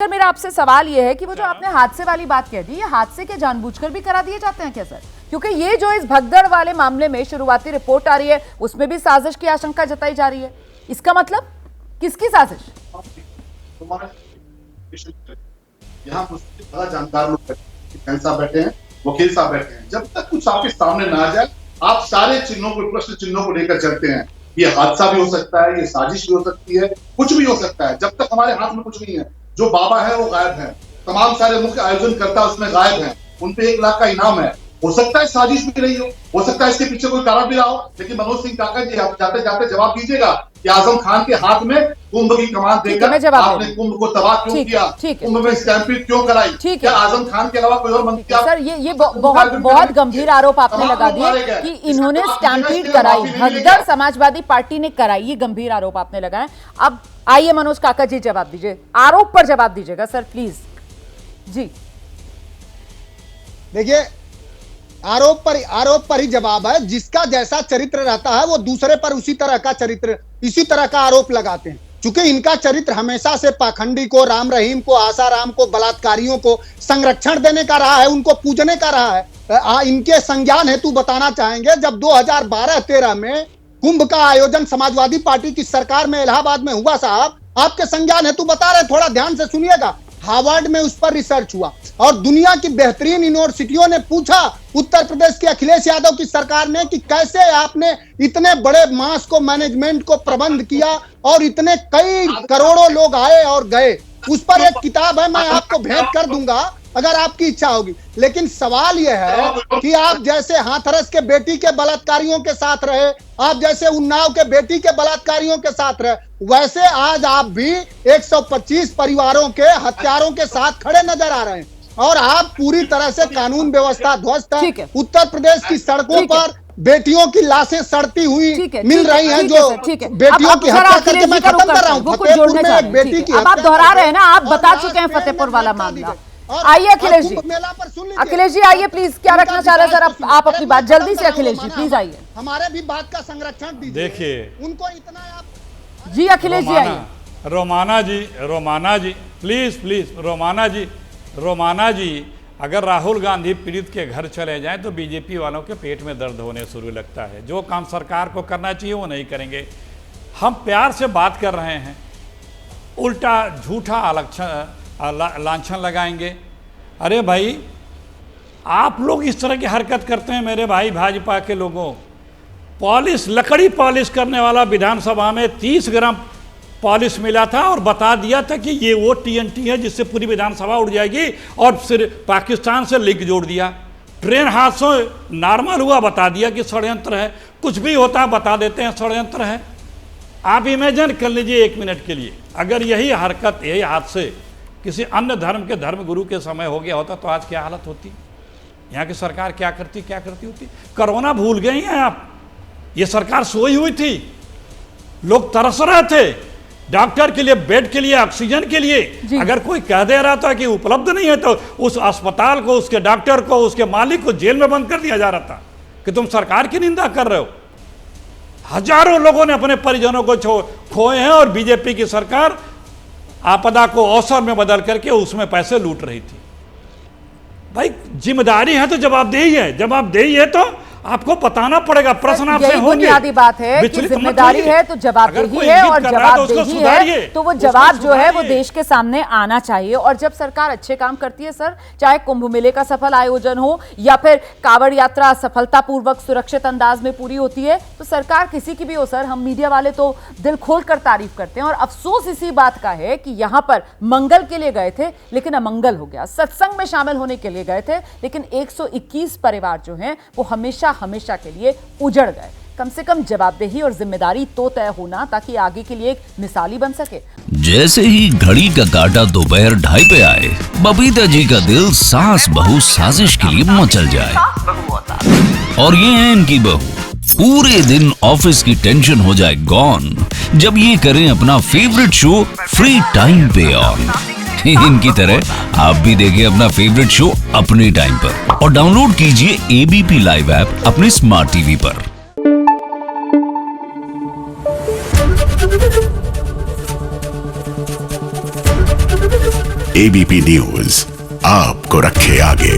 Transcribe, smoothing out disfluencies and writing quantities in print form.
Sir मेरा आपसे सवाल यह है कि वो जो आपने हादसे वाली बात कह दी, ये हादसे के जानबूझकर भी करा दिए जाते हैं क्या सर? क्योंकि ये जो इस भगदड़ वाले मामले में शुरुआती रिपोर्ट आ रही है उसमें भी साजिश की आशंका जताई जा रही है। इसका मतलब किसकी साजिश? यहाँ बड़ा जानकार लोग साहब बैठे हैं, वकील साहब बैठे हैं। जब तक कुछ आपके सामने ना आ जाए आप सारे चिन्हों को, प्रश्न चिन्हों को लेकर चलते हैं। ये हादसा भी हो सकता है, ये साजिश भी हो सकती है, कुछ भी हो सकता है। जब तक हमारे हाथ में कुछ नहीं है, जो बाबा है वो गायब है, तमाम सारे मुख्य आयोजन करता उसमें गायब है, उन पे 1 लाख का इनाम है। हो सकता है साजिश भी रही हो सकता है इसके पीछे कोई कारण भी रहा हो। लेकिन मनोज सिंह काका जी आप जाते जाते जवाब दीजिएगा कि आजम खान के हाथ में कुंभ की कमान देकर आपने कुंभ को तबाह क्यों किया, कुंभ में स्टैंपिंग क्यों कराई? क्या आजम खान के अलावा कोई और मंत्री? सर ये बहुत गंभीर आरोप आपने लगा दिए कि इन्होंने स्टैंपीड कराई, भगदड़ समाजवादी पार्टी ने कराई, ये गंभीर आरोप आपने लगाए। अब आइए मनोज काका जी जवाब दीजिए, आरोप पर जवाब दीजिएगा सर प्लीज जी। देखिए आरोप पर ही जवाब है। जिसका जैसा चरित्र रहता है वो दूसरे पर उसी तरह का आरोप लगाते हैं। चूंकि इनका चरित्र हमेशा से पाखंडी को, राम रहीम को, आसाराम को, बलात्कारियों को संरक्षण देने का रहा है, उनको पूजने का रहा है। इनके संज्ञान हेतु बताना चाहेंगे, जब 2012-13 में कुंभ का आयोजन समाजवादी पार्टी की सरकार में इलाहाबाद में हुआ, साहब आपके संज्ञान हेतु बता रहे, थोड़ा ध्यान से सुनिएगा। हार्वर्ड में उस पर रिसर्च हुआ और दुनिया की बेहतरीन यूनिवर्सिटियों ने पूछा उत्तर प्रदेश के अखिलेश यादव की सरकार ने कि कैसे आपने इतने बड़े मास को, मैनेजमेंट को प्रबंध किया और इतने कई करोड़ों लोग आए और गए। उस पर एक किताब है, मैं आपको भेंट कर दूंगा अगर आपकी इच्छा होगी। लेकिन सवाल यह है कि आप जैसे हाथरस के बेटी के बलात्कारियों के साथ रहे, आप जैसे उन्नाव के बेटी के बलात्कारियों के साथ रहे, वैसे आज आप भी 125 परिवारों के हत्यारों के साथ खड़े नजर आ रहे हैं और आप पूरी तरह से कानून व्यवस्था ध्वस्त है। उत्तर प्रदेश की सड़कों पर बेटियों की लाशें सड़ती हुई मिल रही हैं, जो बेटियों की हत्या करके, मैं खत्म कर रहा हूं, फतेहपुर में एक बेटी की, अब आप दोहरा रहे हैं ना, आप बता चुके हैं फतेहपुर वाला मामला। आइए अखिलेश जी आइए प्लीज, क्या रखना चाह रहे हैं सर आप अपनी बात जल्दी से? अखिलेश जी प्लीज आइए, हमारे भी बात का संरक्षण दीजिए। देखिए उनको इतना आप जी, अखिलेश जी आइए। रोमाना जी प्लीज रोमाना जी, अगर राहुल गांधी पीड़ित के घर चले जाएं तो बीजेपी वालों के पेट में दर्द होने शुरू लगता है। जो काम सरकार को करना चाहिए वो नहीं करेंगे। हम प्यार से बात कर रहे हैं, उल्टा झूठा लांछन लगाएंगे। अरे भाई आप लोग इस तरह की हरकत करते हैं मेरे भाई भाजपा के लोगों। लकड़ी पॉलिश करने वाला विधानसभा में 30 ग्राम पॉलिश मिला था और बता दिया था कि ये वो TNT है जिससे पूरी विधानसभा उड़ जाएगी, और फिर पाकिस्तान से लिंक जोड़ दिया। ट्रेन हादसों नॉर्मल हुआ, बता दिया कि षड्यंत्र है। कुछ भी होता है बता देते हैं षड्यंत्र है। आप इमेजिन कर लीजिए 1 मिनट के लिए, अगर यही हरकत, यही हादसे किसी अन्य धर्म के धर्मगुरु के समय हो गया होता तो आज क्या हालत होती? यहाँ की सरकार क्या करती होती? कोरोना भूल गई हैं आप? ये सरकार सोई हुई थी, लोग तरस रहे थे डॉक्टर के लिए, बेड के लिए, ऑक्सीजन के लिए। अगर कोई कह दे रहा था कि उपलब्ध नहीं है तो उस अस्पताल को, उसके डॉक्टर को, उसके मालिक को जेल में बंद कर दिया जा रहा था कि तुम सरकार की निंदा कर रहे हो। हजारों लोगों ने अपने परिजनों को खोए हैं और बीजेपी की सरकार आपदा को अवसर में बदल करके उसमें पैसे लूट रही थी। भाई जिम्मेदारी है तो जवाबदेही है तो आपको बताना पड़ेगा। प्रश्न आपसे होंगे, बुनियादी बात है कि जिम्मेदारी है तो जवाबदेही है, और जवाबदेही है तो वो जवाब जो है वो देश के सामने आना चाहिए। और जब सरकार अच्छे काम करती है सर, चाहे कुंभ मेले का सफल आयोजन हो या फिर कांवड़ यात्रा सफलतापूर्वक सुरक्षित अंदाज में पूरी होती है, तो सरकार किसी की भी हो सर, हम मीडिया वाले तो दिल खोलकर तारीफ करते हैं। और अफसोस इसी बात का है कि यहाँ पर मंगल के लिए गए थे लेकिन अमंगल हो गया, सत्संग में शामिल होने के लिए गए थे लेकिन 121 परिवार जो हैं वो हमेशा के लिए उजड़ गए। कम से कम जवाबदेही और जिम्मेदारी तो तय होना, ताकि आगे के लिए एक मिसाली बन सके। जैसे ही घड़ी का काटा दोपहर 2:30 पे आए, बबीता जी का दिल सास बहू साजिश के लिए मचल जाए। और ये है इनकी बहू, पूरे दिन ऑफिस की टेंशन हो जाए गॉन जब ये करें अपना फेवरेट शो फ्री टाइम पे ऑन। इनकी तरह आप भी देखिए अपना फेवरेट शो अपने टाइम पर और डाउनलोड कीजिए ABP लाइव ऐप अपने स्मार्ट टीवी पर। एबीपी न्यूज आपको रखे आगे।